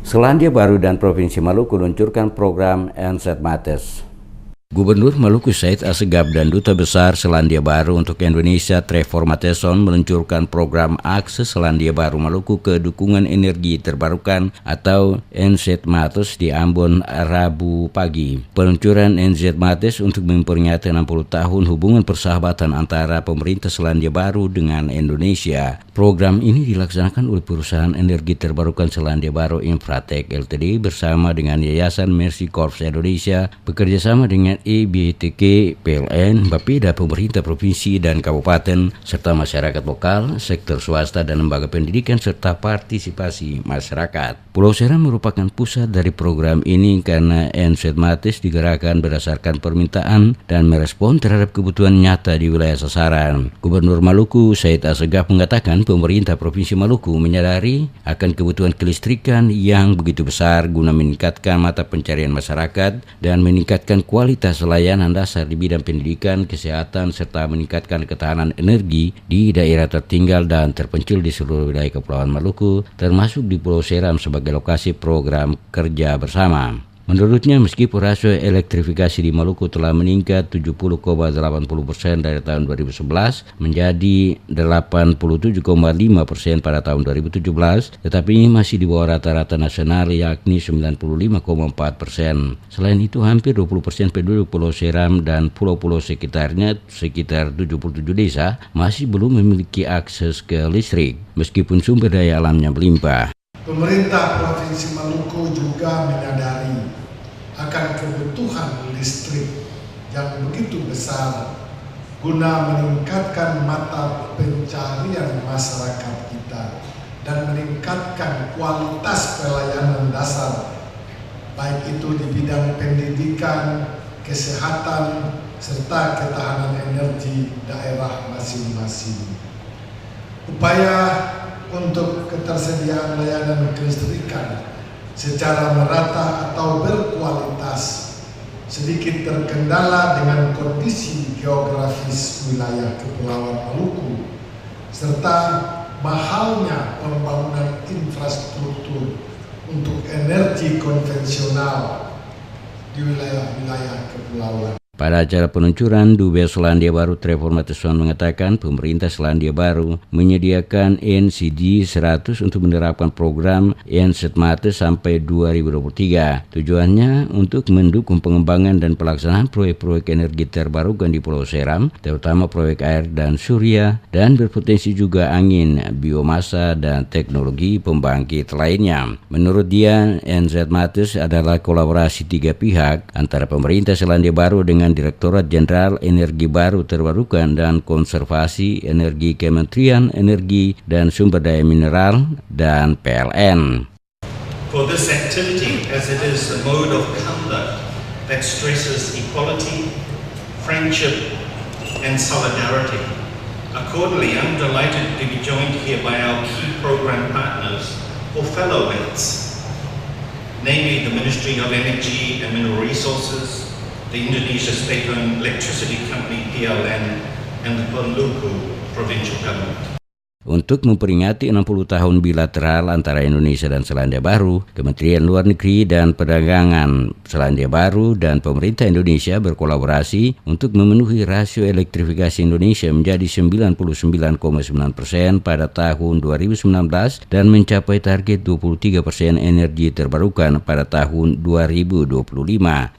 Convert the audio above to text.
Selandia Baru dan Provinsi Maluku meluncurkan program Ensat Mates. Gubernur Maluku Said Assegaf dan Duta Besar Selandia Baru untuk Indonesia Trevor Matheson meluncurkan program Akses Selandia Baru Maluku ke Dukungan Energi Terbarukan atau Ensat Mates di Ambon Rabu pagi. Peluncuran Ensat Mates untuk memperingati 60 tahun hubungan persahabatan antara pemerintah Selandia Baru dengan Indonesia. Program ini dilaksanakan oleh perusahaan energi terbarukan Selandia Baru Infratek Ltd bersama dengan Yayasan Mercy Corps Indonesia bekerjasama dengan EBTK, PLN, Bapeda, pemerintah provinsi dan kabupaten, serta masyarakat lokal, sektor swasta dan lembaga pendidikan serta partisipasi masyarakat. Pulau Seram merupakan pusat dari program ini karena Ensat Mates digerakkan berdasarkan permintaan dan merespon terhadap kebutuhan nyata di wilayah sasaran. Gubernur Maluku Said Assegaf mengatakan pemerintah Provinsi Maluku menyadari akan kebutuhan kelistrikan yang begitu besar guna meningkatkan mata pencarian masyarakat dan meningkatkan kualitas layanan dasar di bidang pendidikan, kesehatan, serta meningkatkan ketahanan energi di daerah tertinggal dan terpencil di seluruh wilayah Kepulauan Maluku, termasuk di Pulau Seram sebagai lokasi program kerja bersama. Menurutnya, meskipun rasio elektrifikasi di Maluku telah meningkat 70,80% dari tahun 2011 menjadi 87,5% pada tahun 2017, tetapi ini masih di bawah rata-rata nasional yakni 95,4%. Selain itu, hampir 20% penduduk Pulau Seram dan pulau-pulau sekitarnya, sekitar 77 desa, masih belum memiliki akses ke listrik, meskipun sumber daya alamnya melimpah. Pemerintah Provinsi Maluku juga menyadari akan kebutuhan listrik yang begitu besar guna meningkatkan mata pencarian masyarakat kita dan meningkatkan kualitas pelayanan dasar, baik itu di bidang pendidikan, kesehatan, serta ketahanan energi daerah masing-masing. Upaya untuk ketersediaan layanan kelistrikan secara merata atau berkualitas sedikit terkendala dengan kondisi geografis wilayah Kepulauan Maluku serta mahalnya pembangunan infrastruktur untuk energi konvensional di wilayah-wilayah kepulauan. Pada acara peluncuran, Dubes Selandia Baru Trevor Matheson mengatakan pemerintah Selandia Baru menyediakan NCD 100 untuk menerapkan program Ensat Mates sampai 2023. Tujuannya untuk mendukung pengembangan dan pelaksanaan proyek-proyek energi terbarukan di Pulau Seram, terutama proyek air dan surya, dan berpotensi juga angin, biomasa, dan teknologi pembangkit lainnya. Menurut dia, Ensat Mates adalah kolaborasi tiga pihak antara pemerintah Selandia Baru dengan Direktorat Jenderal Energi Baru Terbarukan dan Konservasi Energi Kementerian Energi dan Sumber Daya Mineral dan PLN. For this activity, as it is a mode of conduct that stresses equality, friendship, and solidarity, accordingly, I'm delighted to be joined here by our key program partners or fellowmates, namely the Ministry of Energy and Mineral Resources, the Indonesia State-owned Electricity Company PLN, and the Maluku Provincial Government. Untuk memperingati 60 tahun bilateral antara Indonesia dan Selandia Baru, Kementerian Luar Negeri dan Perdagangan Selandia Baru dan pemerintah Indonesia berkolaborasi untuk memenuhi rasio elektrifikasi Indonesia menjadi 99,9% pada tahun 2019 dan mencapai target 23% energi terbarukan pada tahun 2025.